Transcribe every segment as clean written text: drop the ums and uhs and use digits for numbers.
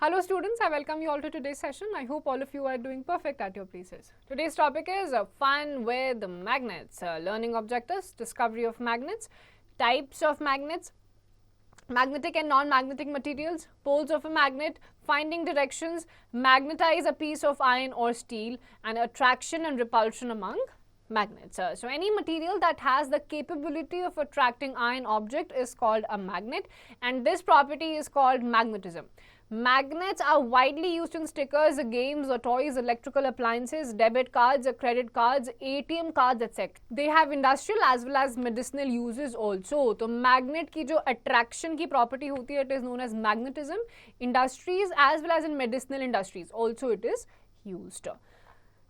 Hello students, I welcome you all to today's session. I hope all of you are doing perfect at your places. Today's topic is fun with magnets, learning objectives, discovery of magnets, types of magnets, magnetic and non-magnetic materials, poles of a magnet, finding directions, magnetize a piece of iron or steel, and attraction and repulsion among magnets. So any material that has the capability of attracting iron object is called a magnet, and this property is called magnetism. Magnets are widely used in stickers, games or toys, electrical appliances, debit cards, credit cards, ATM cards, etc. They have industrial as well as medicinal uses also. तो magnet की जो attraction की property होती है, it is known as magnetism. Industries as well as in medicinal industries also it is used.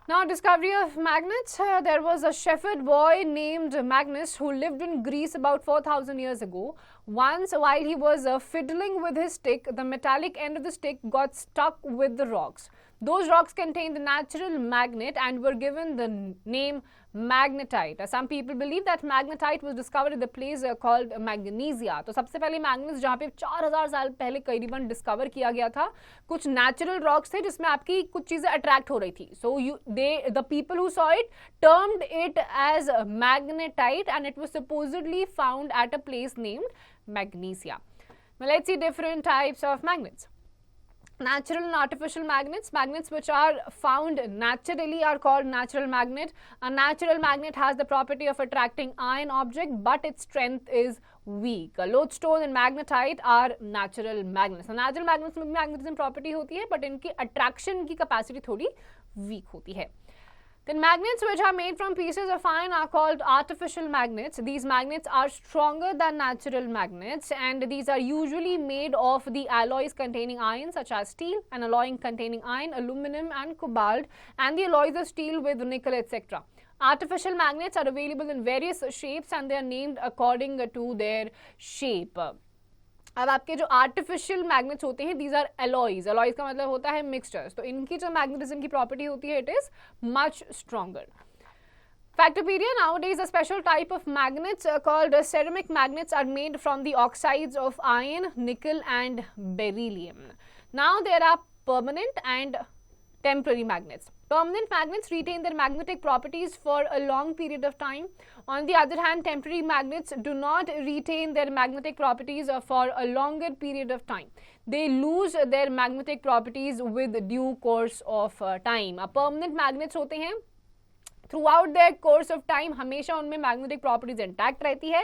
Now, discovery of magnets. There was a shepherd boy named Magnus who lived in Greece about 4,000 years ago. Once, while he was fiddling with his stick, the metallic end of the stick got stuck with the rocks. Those rocks contained the natural magnet and were given the name magnetite. Some people believe that magnetite was discovered at the place called Magnesia. तो सबसे पहले manganese जहाँ पे 4000 साल पहले करीबन discover किया गया था, कुछ नेचुरल रॉक्स थे जिसमें आपकी कुछ चीजें अट्रैक्ट हो रही थी. So the people who saw it termed it as magnetite, and it was supposedly found at a place named Magnesia. Now let's see different types of magnets. Natural and artificial magnets. Magnets which are found naturally are called natural magnet. A natural magnet has the property of attracting iron object, but its strength is weak. Lodestone and magnetite are natural magnets. So natural magnets में magnetism property होती है, but इनकी attraction की capacity थोड़ी weak होती है. Then magnets which are made from pieces of iron are called artificial magnets. These magnets are stronger than natural magnets, and these are usually made of the alloys containing iron such as steel, an alloy containing iron, aluminum and cobalt, and the alloys of steel with nickel, etc. Artificial magnets are available in various shapes and they are named according to their shape. अब आपके जो artificial magnets होते हैं, these are alloys. Alloys का मतलब होता है mixtures. तो इनकी जो मैग्नेटिज्म की प्रॉपर्टी होती है, it is much stronger. Factopedia. Nowadays, a special type of magnets called ceramic magnets are made from the oxides of iron, nickel and beryllium. Now there are permanent and temporary magnets. Permanent magnets retain their magnetic properties for a long period of time. On the other hand, temporary magnets do not retain their magnetic properties for a longer period of time. They lose their magnetic properties with due course of time. Permanent magnets होते हैं, throughout their course of time हमेशा उनमें magnetic properties intact रहती है.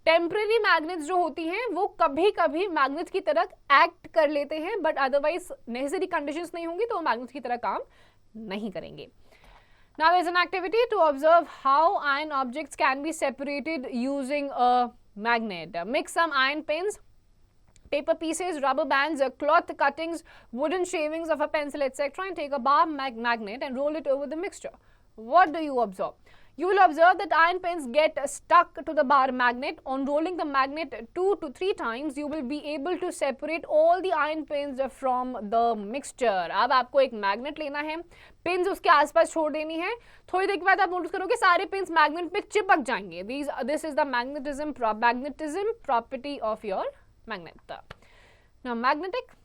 Temporary magnets जो होती हैं वो कभी कभी magnets की तरह act कर लेते हैं, but otherwise necessary conditions नहीं होंगी तो वो magnets की तरह काम नहीं करेंगे. Now there is an activity to observe how iron objects can be separated using a magnet. Mix some iron pins, paper pieces, rubber bands, cloth cuttings, wooden shavings of a pencil, etc. and take a bar magnet and roll it over the mixture. What do you observe? You will observe that iron pins get stuck to the bar magnet. On rolling the magnet 2 to 3 times, you will be able to separate all the iron pins from the mixture. अब आपको एक magnet लेना है, pins उसके आसपास छोड़ देनी है. थोड़ी देर के बाद आप नोटिस करोगे सारे पिन्स मैग्नेट पे चिपक जाएंगे. This is the magnetism property of your magnet. Now magnetic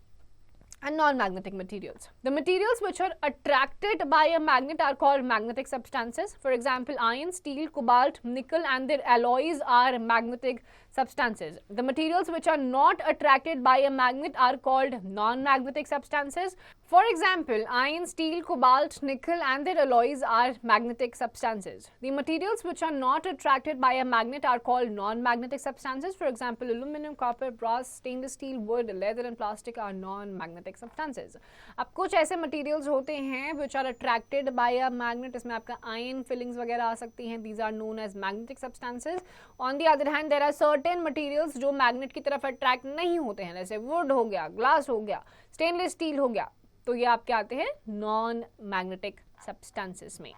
and non-magnetic materials. The materials which are attracted by a magnet are called magnetic substances. For example, iron, steel, cobalt, nickel and their alloys are magnetic substances. The materials which are not attracted by a magnet are called non-magnetic substances. For example, iron, steel, cobalt, nickel and their alloys are magnetic substances. The materials which are not attracted by a magnet are called non-magnetic substances. For example, aluminum, copper, brass, stainless steel, wood, leather and plastic are non-magnetic substances. अब कुछ ऐसे materials होते हैं which are attracted by a magnet. इसमें आपका iron fillings वगैरह आ सकती हैं. These are known as magnetic substances. On the other hand, there are certain materials जो magnet की तरफ attract नहीं होते हैं, जैसे wood हो गया, glass हो गया, stainless steel हो गया. तो ये आपके आते हैं नॉन मैग्नेटिक सब्सटेंसेस में.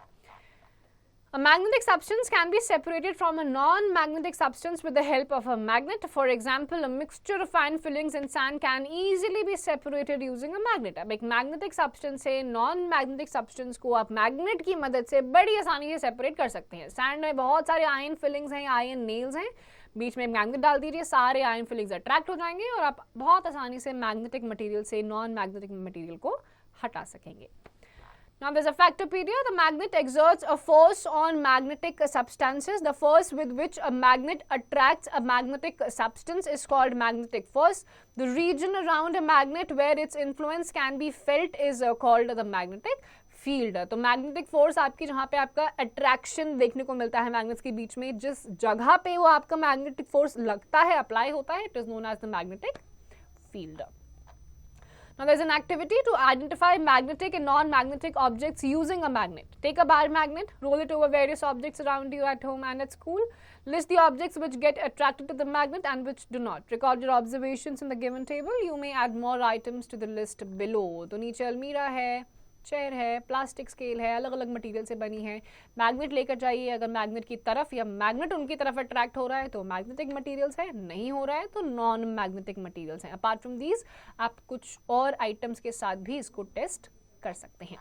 A magnetic substance can be separated from a non-magnetic substance with the help of a magnet. For example, a mixture of iron fillings and sand can easily be separated using a magnet. अब एक magnetic substance से non-magnetic substance को आप magnet की मदद से बड़ी आसानी से separate कर सकते हैं. Sand में बहुत सारे iron fillings हैं, iron nails हैं. बीच में मैग्नेट डाल दीजिए, सारे आयन फिलिंग्स अट्रैक्ट हो जाएंगे और आप बहुत आसानी से मैग्नेटिक मटेरियल से नॉन मैग्नेटिक मटेरियल को हटा सकेंगे. Now there's a factopedia. The magnet exerts a force on magnetic substances. The force with which a magnet attracts a magnetic substance is called magnetic force. The region around a magnet where its influence can be felt is called the magnetic field. तो magnetic force आपकी जहाँ पे आपका attraction देखने को मिलता है magnets के बीच में, जिस जगह पे वो आपका मैग्नेटिक फोर्स लगता है, अप्लाई होता है, it is known as the magnetic field. Now there is an activity to identify magnetic and non-magnetic objects using a magnet. Take a bar magnet, roll it over various objects around you at home and at school. List the objects which get attracted to the magnet and which do not. Record your observations in the given table. You may add more items to the list below. तो नीचे अलमीरा है, chair है, plastic scale है, अलग अलग material से बनी है. मैग्नेट लेकर जाइए. अगर मैग्नेट की तरफ या मैग्नेट उनकी तरफ अट्रैक्ट हो रहा है तो मैग्नेटिक मटेरियल्स है, नहीं हो रहा है तो नॉन मैग्नेटिक मटेरियल्स हैं. अपार्ट फ्रॉम दीज आप कुछ और आइटम्स के साथ भी इसको टेस्ट कर सकते हैं.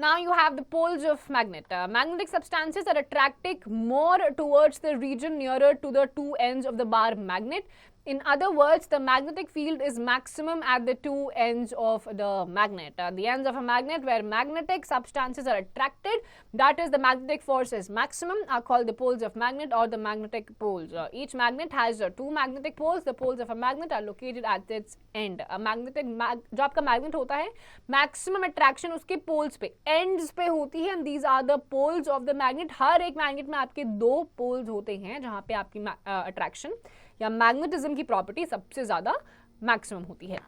Now you have the poles of magnet. Magnetic substances are attracting more towards the region nearer to the two ends of the bar magnet. In other words, the magnetic field is maximum at the two ends of the magnet. The ends of a magnet where magnetic substances are attracted, that is the magnetic force is maximum, are called the poles of magnet or the magnetic poles. Each magnet has two magnetic poles. The poles of a magnet are located at its end. A magnetic जो आपका magnet होता है, maximum attraction उसके poles पे, ends पे होती है. And these are the poles of the magnet. हर एक magnet में आपके दो poles होते हैं जहाँ पे आपकी attraction या मैग्नेटिज्म की प्रॉपर्टी सबसे ज्यादा मैक्सिमम होती है.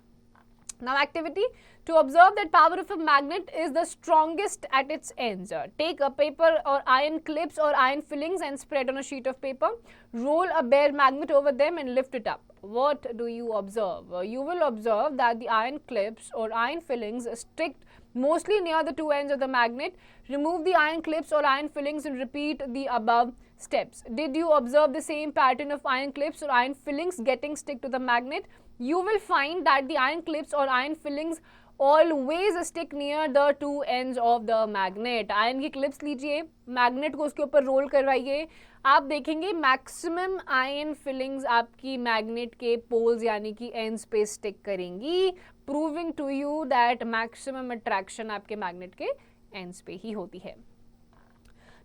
Now activity to observe that power of a magnet is the strongest at its ends. Take a paper or iron clips or iron fillings and spread on a sheet of paper. Roll a bare magnet over them and lift it up. What do you observe? You will observe that the iron clips or iron fillings stick mostly near the two ends of the magnet. Remove the iron clips or iron fillings and repeat the above steps. Did you observe the same pattern of iron clips or iron fillings getting stick to the magnet? You will find that the iron clips or iron fillings always stick near the two ends of the magnet. Iron की clips लीजिए, magnet को उसके ऊपर roll करवाइए, आप देखेंगे maximum iron filings आपकी magnet के पोल्स यानी कि एंड्स पे स्टिक करेंगी, proving to you that maximum attraction आपके मैग्नेट के एंड्स पे ही होती है.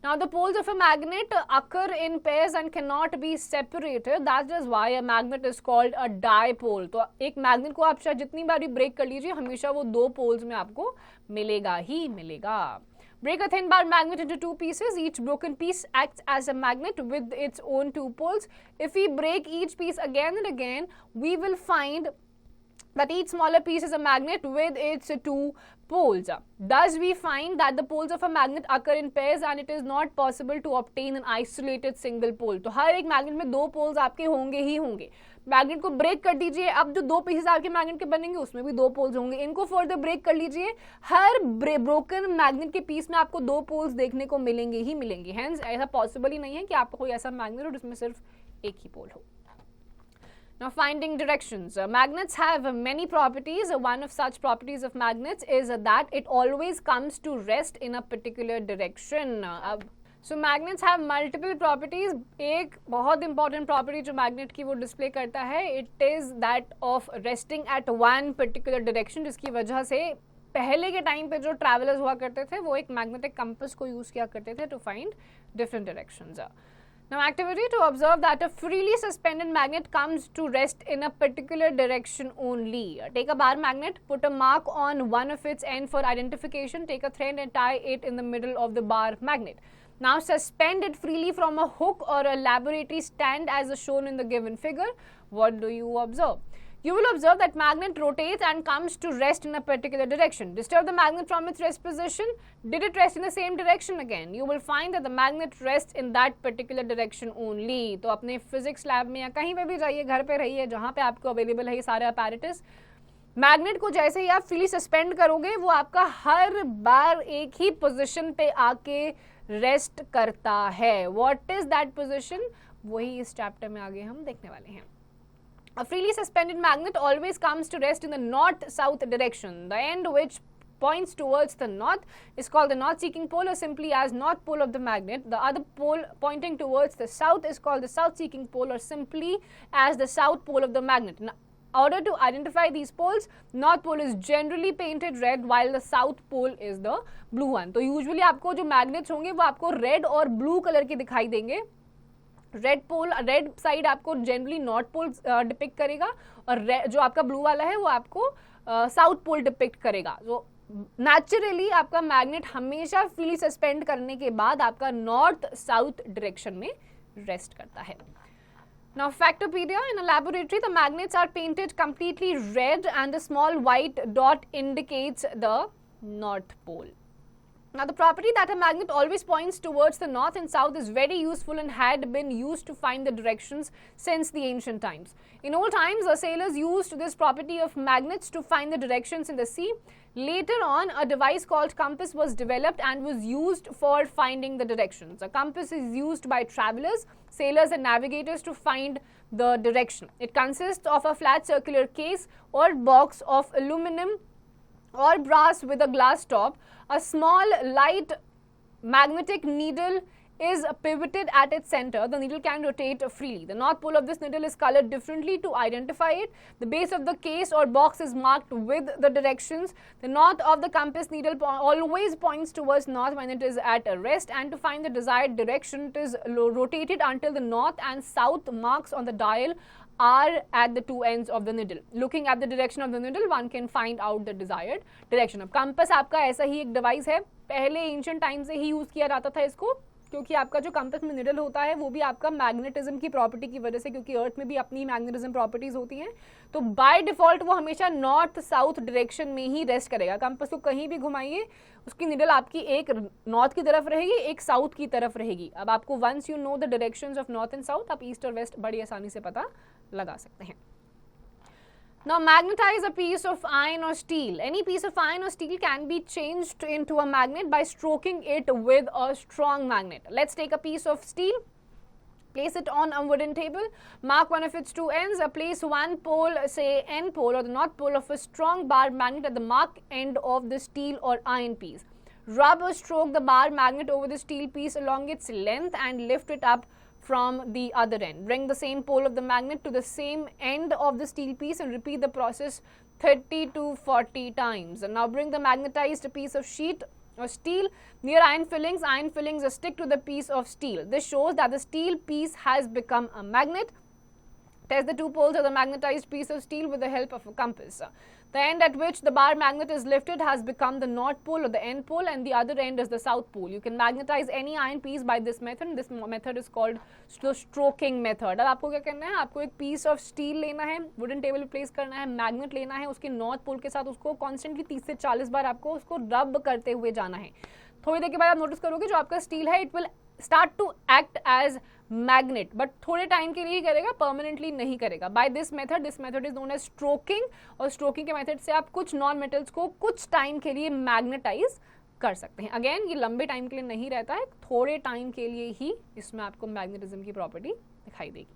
Now the poles of a magnet occur in pairs and cannot be separated. That is why a magnet is called a dipole. तो एक magnet को आप चाहे जितनी बार भी ब्रेक कर लीजिए, हमेशा वो दो पोल्स में आपको मिलेगा ही मिलेगा. Break a thin bar magnet into two pieces. Each broken piece acts as a magnet with its own two poles. If we break each piece again and again, we will find that each smaller piece is a magnet with its two poles. Thus, we find that the poles of a magnet occur in pairs and it is not possible to obtain an isolated single pole. तो हर एक magnet में दो poles आपके होंगे ही होंगे. Magnet को break कर दीजिए, अब जो दो पीसेस आपके मैग्नेट के बनेंगे उसमें भी दो पोल्स होंगे. इनको फर्दर ब्रेक कर लीजिए, हर ब्रोकन मैग्नेट के पीस में आपको दो पोल्स देखने को मिलेंगे ही मिलेंगे. हेंस ऐसा पॉसिबल ही नहीं है कि आपको कोई ऐसा मैग्नेट हो जिसमें सिर्फ एक ही पोल हो. Now finding directions. Magnets have many properties. One of such properties of magnets is that it always comes to rest in a particular direction. So magnets have multiple properties. एक बहुत important property जो magnet की वो display करता है, it is that of resting at one particular direction, जिसकी वजह से पहले के टाइम पे जो travelers हुआ करते थे वो एक magnetic compass को use किया करते थे to find different directions. Now activity to observe that a freely suspended magnet comes to rest in a particular direction only. Take a bar magnet, put a mark on one of its end for identification, take a thread and tie it in the middle of the bar magnet. Now suspend it freely from a hook or a laboratory stand as shown in the given figure. What do you observe? You will observe that magnet rotates and comes to rest in a particular direction. Disturb the magnet from its rest position. Did it rest in the same direction again? You will find that the magnet rests in that particular direction only. तो अपने physics lab में या कहीं पे भी जाइए, घर पे रहिए, जहाँ पे आपको अवेलेबल है ये सारे apparatus, मैग्नेट को जैसे ही आप फ्रीली सस्पेंड करोगे वो आपका हर बार एक ही पोजीशन पे आके रेस्ट करता है. व्हाट इज दैट पोजीशन, वही इस चैप्टर में आगे हम देखने वाले हैं. A freely suspended magnet always comes to rest in the north-south direction. The end which points towards the north is called the north-seeking pole or simply as north pole of the magnet. The other pole pointing towards the south is called the south-seeking pole or simply as the south pole of the magnet. In order to identify these poles, north pole is generally painted red while the south pole is the blue one. तो usually आपको जो magnets होंगे वो आपको red और blue color के दिखाई देंगे. रेड पोल, रेड साइड आपको जनरली नॉर्थ पोल डिपिक्ट करेगा और जो आपका ब्लू वाला है वो आपको साउथ पोल डिपिक्ट करेगा. तो नेचुरली आपका मैग्नेट हमेशा फ्रीली सस्पेंड करने के बाद आपका नॉर्थ साउथ डायरेक्शन में रेस्ट करता है. Now Factopedia, in a laboratory the magnets are painted completely red and the small white dot indicates the north pole. Now the property that a magnet always points towards the north and south is very useful and had been used to find the directions since the ancient times. In old times, the sailors used this property of magnets to find the directions in the sea. Later on, a device called compass was developed and was used for finding the directions. A compass is used by travelers, sailors and navigators to find the direction. It consists of a flat circular case or box of aluminum or brass with a glass top. A small light magnetic needle is pivoted at its center. The needle can rotate freely. The north pole of this needle is colored differently to identify it. The base of the case or box is marked with the directions. The north of the compass needle always points towards north when it is at rest, and to find the desired direction it is rotated until the north and south marks on the dial are at the two ends of the needle. Looking at the direction of the needle, one can find out the desired direction. अब compass आपका ऐसा ही एक device है, पहले ancient time से ही use किया जाता था इसको, क्योंकि आपका जो कंपस में निडल होता है वो भी आपका मैग्नेटिज्म की प्रॉपर्टी की वजह से, क्योंकि अर्थ में भी अपनी मैग्नेटिज्म प्रॉपर्टीज होती हैं, तो बाय डिफॉल्ट वो हमेशा नॉर्थ साउथ डायरेक्शन में ही रेस्ट करेगा. कंपस को कहीं भी घुमाइए उसकी निडल आपकी एक नॉर्थ की तरफ रहेगी, एक साउथ की तरफ रहेगी. अब आपको once you know the directions of north and south, आप ईस्ट और वेस्ट बड़ी आसानी से पता लगा सकते हैं. Now magnetize a piece of iron or steel. Any piece of iron or steel can be changed into a magnet by stroking it with a strong magnet. Let's take a piece of steel, place it on a wooden table, mark one of its two ends, place one pole, say N pole or the north pole of a strong bar magnet at the mark end of the steel or iron piece. Rub or stroke the bar magnet over the steel piece along its length and lift it up from the other end. Bring the same pole of the magnet to the same end of the steel piece and repeat the process 30 to 40 times. And now bring the magnetized piece of sheet or steel near iron fillings. Iron fillings stick to the piece of steel. This shows that the steel piece has become a magnet. Test the two poles of the magnetized piece of steel with the help of a compass. The end at which the bar magnet is lifted has become the north pole or the N pole, and the other end is the south pole. You can magnetize any iron piece by this method. This method is called the stroking method. अब आपको क्या करना है, आपको एक piece of steel लेना है, wooden table पे place करना है, magnet लेना है, उसके north pole के साथ उसको constantly 30 से 40 बार आपको उसको rub करते हुए जाना है. थोड़ी देर के बाद आप नोटिस करोगे जो आपका स्टील है it will start to act as magnet, but थोड़े टाइम के लिए ही करेगा, परमानेंटली नहीं करेगा. By this method is known as stroking, और स्ट्रोकिंग के मेथड से आप कुछ नॉन मेटल्स को कुछ टाइम के लिए मैग्नेटाइज कर सकते हैं. अगेन ये लंबे टाइम के लिए नहीं रहता है, थोड़े टाइम के लिए ही इसमें आपको मैग्नेटिज्म की प्रॉपर्टी दिखाई देगी.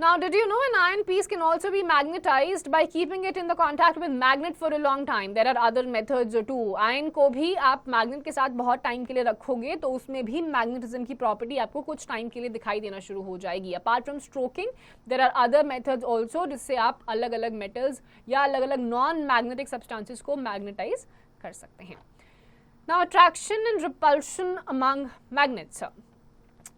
Now, did you know an iron piece can also be magnetized by keeping it in the contact with magnet for a long time? There are other methods too. Iron को भी आप magnet के साथ बहुत time के लिए रखोगे तो उसमें भी मैग्नेटिज्म की प्रॉपर्टी आपको कुछ टाइम के लिए दिखाई देना शुरू हो जाएगी. Apart from stroking there are other methods also जिससे आप अलग अलग मेटल्स या अलग अलग नॉन मैग्नेटिक सब्सटेंसेस को मैग्नेटाइज कर सकते हैं. Now, attraction and repulsion among magnets.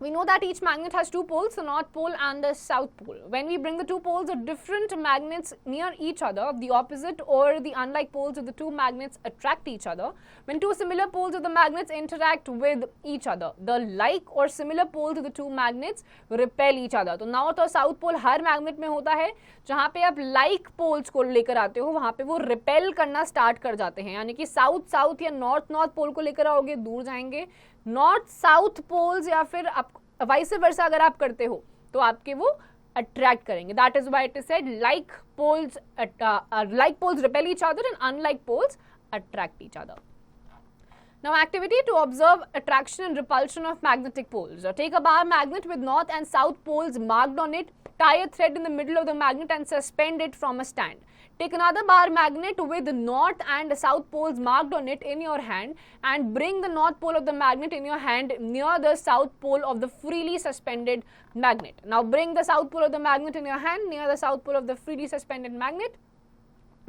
We know that each magnet has two poles, the north pole and the south pole. When we bring the two poles of different magnets near each other, the opposite or the unlike poles of the two magnets attract each other. When two similar poles of the magnets interact with each other, the like or similar poles of the two magnets repel each other. तो north और south pole हर magnet में होता है. जहाँ पे आप like poles को लेकर आते हो वहाँ पे वो repel करना start कर जाते हैं, यानी कि south या north pole को लेकर आओगे दूर जाएंगे, नॉर्थ साउथ पोल्स या फिर आप वाइस वर्सा अगर आप करते हो तो आपके वो अट्रैक्ट करेंगे. That is why it is said like poles repel each other and unlike poles attract each other. Now, activity to observe attraction and repulsion of magnetic poles. Take a bar magnet with north and south poles marked on it, tie a thread in the middle of the magnet and suspend it from a stand. Take another bar magnet with north and south poles marked on it in your hand and bring the north pole of the magnet in your hand near the south pole of the freely suspended magnet. Now, bring the south pole of the magnet in your hand near the south pole of the freely suspended magnet.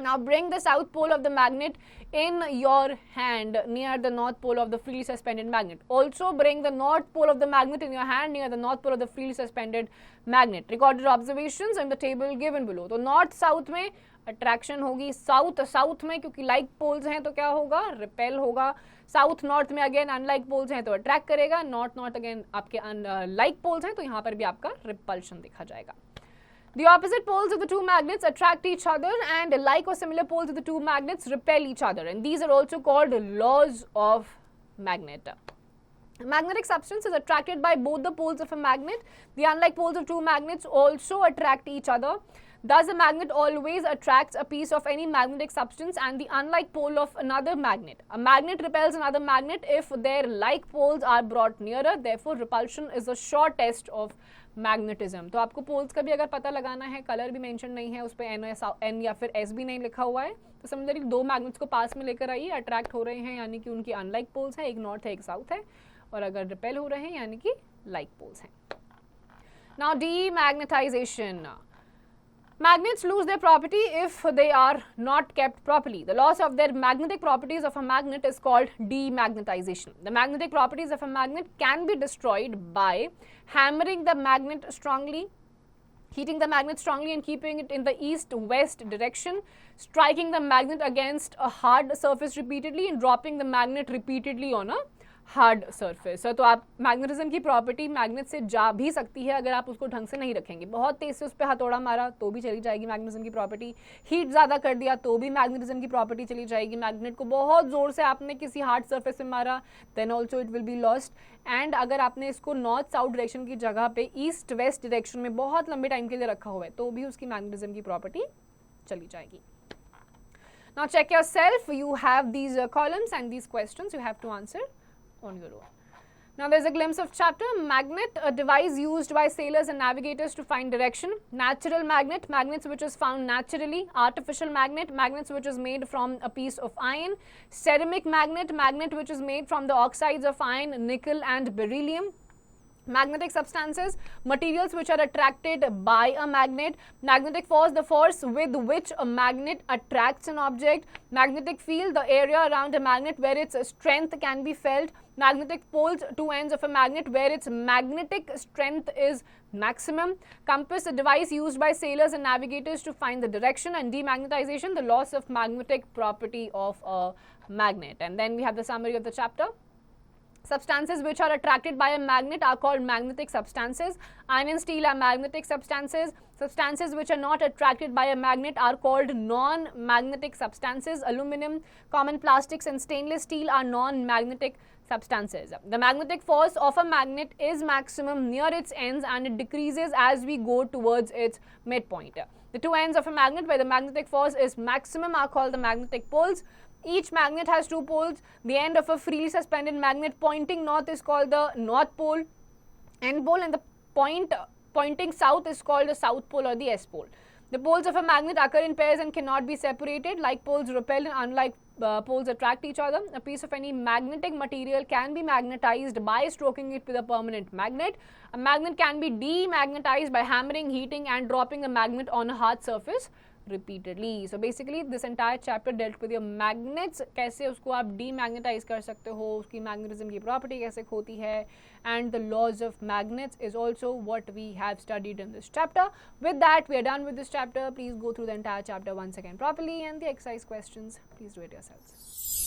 Now bring the south pole of the magnet in your hand near the north pole of the freely suspended magnet. Also bring the north pole of the magnet in your hand near the north pole of the freely suspended magnet. Recorded observations in the table given below. तो north south में attraction होगी, south में क्योंकि like poles हैं तो क्या होगा, repel होगा. South north में again unlike poles हैं तो attract करेगा. North again आपके like poles हैं तो यहाँ पर भी आपका repulsion दिखा जाएगा. The opposite poles of the two magnets attract each other and like or similar poles of the two magnets repel each other, and these are also called laws of magnet. A magnetic substance is attracted by both the poles of a magnet. The unlike poles of two magnets also attract each other. Thus, a magnet always attracts a piece of any magnetic substance and the unlike pole of another magnet. A magnet repels another magnet if their like poles are brought nearer. Therefore, repulsion is a sure test of magnetism. तो आपको poles का भी अगर पता लगाना है, colour भी mention नहीं है उस पर, एन या फिर एस भी नहीं लिखा हुआ है, तो समझ लीजिए दो मैग्नेट्स को पास में लेकर आइए, अट्रैक्ट हो रहे हैं यानी कि उनकी अनलाइक पोल्स हैं, एक नॉर्थ है एक साउथ है, और अगर रिपेल हो रहे हैं यानी कि लाइक पोल्स हैं. Now demagnetization. Magnets lose their property if they are not kept properly. The loss of their magnetic properties of a magnet is called demagnetization. The magnetic properties of a magnet can be destroyed by hammering the magnet strongly, heating the magnet strongly and keeping it in the east-west direction, striking the magnet against a hard surface repeatedly and dropping the magnet repeatedly on a hard surface. तो आप magnetism की property magnet से जा भी सकती है अगर आप उसको ढंग से नहीं रखेंगे. बहुत तेज से उस पर हथौड़ा मारा तो भी चली जाएगी मैग्नेटिज्म की प्रॉपर्टी. हीट ज़्यादा कर दिया तो भी मैग्नेटिज्म की प्रॉपर्टी चली जाएगी. मैग्नेट को बहुत ज़ोर से आपने किसी हार्ड सरफेस में मारा then also it will be lost. And अगर आपने इसको नॉर्थ साउथ डायरेक्शन की जगह पे ईस्ट वेस्ट डायरेक्शन में बहुत लंबे टाइम के लिए रखा हुआ है तो भी उसकी मैग्नेटिज्म की प्रॉपर्टी चली जाएगी. Now check yourself. You have these columns and these questions you have to answer on your own. Now there's a glimpse of chapter magnet, a device used by sailors and navigators to find direction. Natural magnet, magnets which is found naturally. Artificial magnet, magnets which is made from a piece of iron. Ceramic magnet, magnet which is made from the oxides of iron, nickel and beryllium. Magnetic substances, materials which are attracted by a magnet. Magnetic force, the force with which a magnet attracts an object. Magnetic field, the area around a magnet where its strength can be felt. Magnetic poles, two ends of a magnet where its magnetic strength is maximum. Compass, a device used by sailors and navigators to find the direction. And demagnetization, the loss of magnetic property of a magnet. And then we have the summary of the chapter. Substances which are attracted by a magnet are called magnetic substances. Iron and steel are magnetic substances. Substances which are not attracted by a magnet are called non-magnetic substances. Aluminum, common plastics and stainless steel are non-magnetic substances. The magnetic force of a magnet is maximum near its ends and it decreases as we go towards its midpoint. The two ends of a magnet where the magnetic force is maximum are called the magnetic poles. Each magnet has two poles. The end of a freely suspended magnet pointing north is called the north pole, end pole, and the point pointing south is called the south pole or the S pole. The poles of a magnet occur in pairs and cannot be separated. Like poles repel and unlike poles attract each other. A piece of any magnetic material can be magnetized by stroking it with a permanent magnet. A magnet can be demagnetized by hammering, heating and dropping a magnet on a hard surface repeatedly. So basically this entire chapter dealt with your magnets, कैसे उसको आप demagnetize कर सकते हो, उसकी magnetism की property कैसे होती है, and the laws of magnets is also what we have studied in this chapter. With that, we are done with this chapter. Please go through the entire chapter once again properly, and the exercise questions, please do it yourselves.